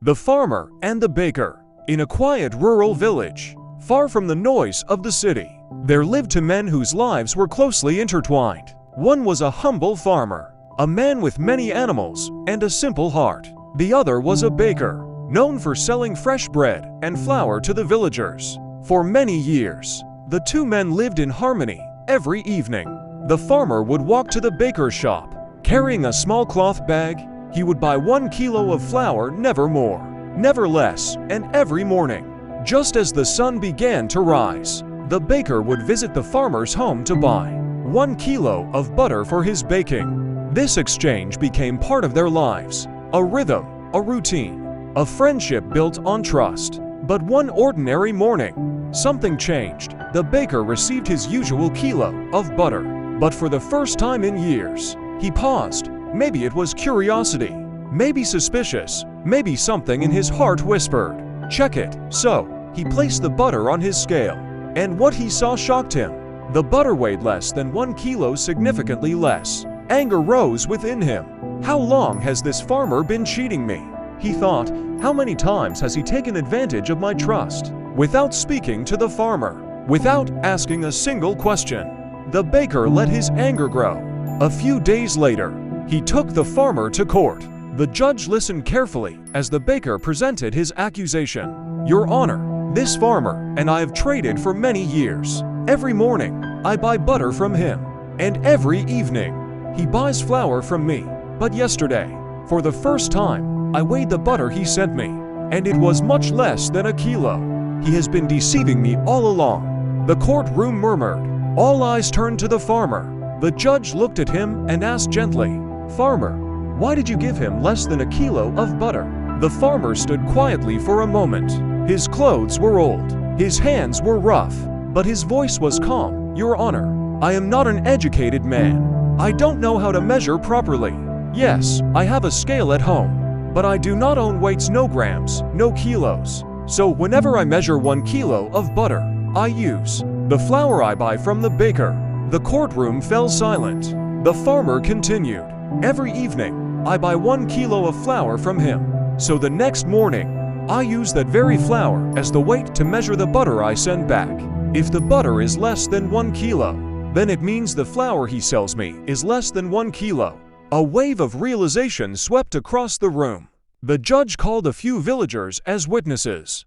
The Farmer and the Baker. In a quiet rural village, far from the noise of the city, there lived two men whose lives were closely intertwined. One was a humble farmer, a man with many animals and a simple heart. The other was a baker, known for selling fresh bread and flour to the villagers. For many years, the two men lived in harmony. Every evening, the farmer would walk to the baker's shop. Carrying a small cloth bag, he would buy 1 kilo of flour, never more, never less, and every morning, just as the sun began to rise, the baker would visit the farmer's home to buy 1 kilo of butter for his baking. This exchange became part of their lives, a rhythm, a routine, a friendship built on trust. But one ordinary morning, something changed. The baker received his usual kilo of butter, but for the first time in years, he paused. Maybe it was curiosity, maybe suspicious, maybe something in his heart whispered, "Check it." So, he placed the butter on his scale, and what he saw shocked him. The butter weighed less than 1 kilo, significantly less. Anger rose within him. How long has this farmer been cheating me? He thought, how many times has he taken advantage of my trust? Without speaking to the farmer, without asking a single question, the baker let his anger grow. A few days later, he took the farmer to court. The judge listened carefully as the baker presented his accusation. "Your Honor, this farmer and I have traded for many years. Every morning, I buy butter from him, and every evening, he buys flour from me. But yesterday, for the first time, I weighed the butter he sent me, and it was much less than 1 kilo. He has been deceiving me all along." The courtroom murmured. All eyes turned to the farmer. The judge looked at him and asked gently, "Farmer, why did you give him less than 1 kilo of butter?" The farmer stood quietly for a moment. His clothes were old, his hands were rough, but his voice was calm. "Your Honor, I am not an educated man. I don't know how to measure properly. Yes, I have a scale at home, but I do not own weights, no grams, no kilos. So whenever I measure 1 kilo of butter, I use the flour I buy from the baker." The courtroom fell silent. The farmer continued, "Every evening, I buy 1 kilo of flour from him. So the next morning, I use that very flour as the weight to measure the butter I send back. If the butter is less than 1 kilo, then it means the flour he sells me is less than 1 kilo. A wave of realization swept across the room. The judge called a few villagers as witnesses.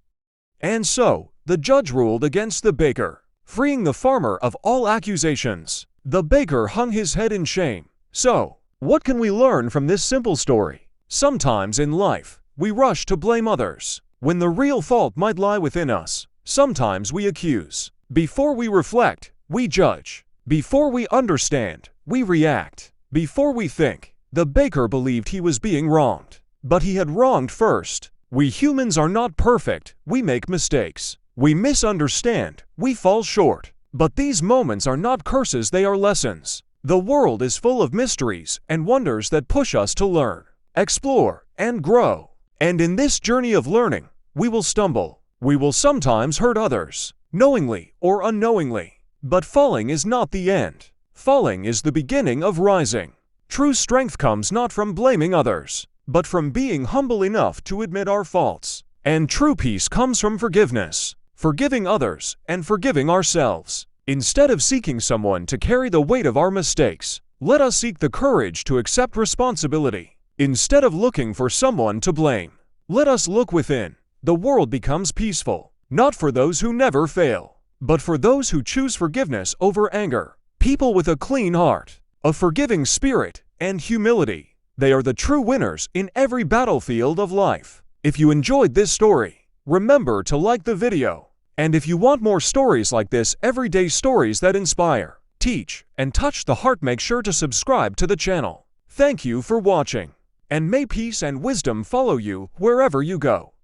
And so, the judge ruled against the baker, freeing the farmer of all accusations. The baker hung his head in shame. So, what can we learn from this simple story? Sometimes in life, we rush to blame others, when the real fault might lie within us. Sometimes we accuse. Before we reflect, we judge. Before we understand, we react. Before we think, the baker believed he was being wronged. But he had wronged first. We humans are not perfect. We make mistakes. We misunderstand. We fall short. But these moments are not curses, they are lessons. The world is full of mysteries and wonders that push us to learn, explore, and grow. And in this journey of learning, we will stumble. We will sometimes hurt others, knowingly or unknowingly. But falling is not the end. Falling is the beginning of rising. True strength comes not from blaming others, but from being humble enough to admit our faults. And true peace comes from forgiveness, forgiving others and forgiving ourselves. Instead of seeking someone to carry the weight of our mistakes, let us seek the courage to accept responsibility. Instead of looking for someone to blame, let us look within. The world becomes peaceful, not for those who never fail, but for those who choose forgiveness over anger. People with a clean heart, a forgiving spirit, and humility, they are the true winners in every battlefield of life. If you enjoyed this story, remember to like the video. And if you want more stories like this, everyday stories that inspire, teach, and touch the heart, make sure to subscribe to the channel. Thank you for watching, and may peace and wisdom follow you wherever you go.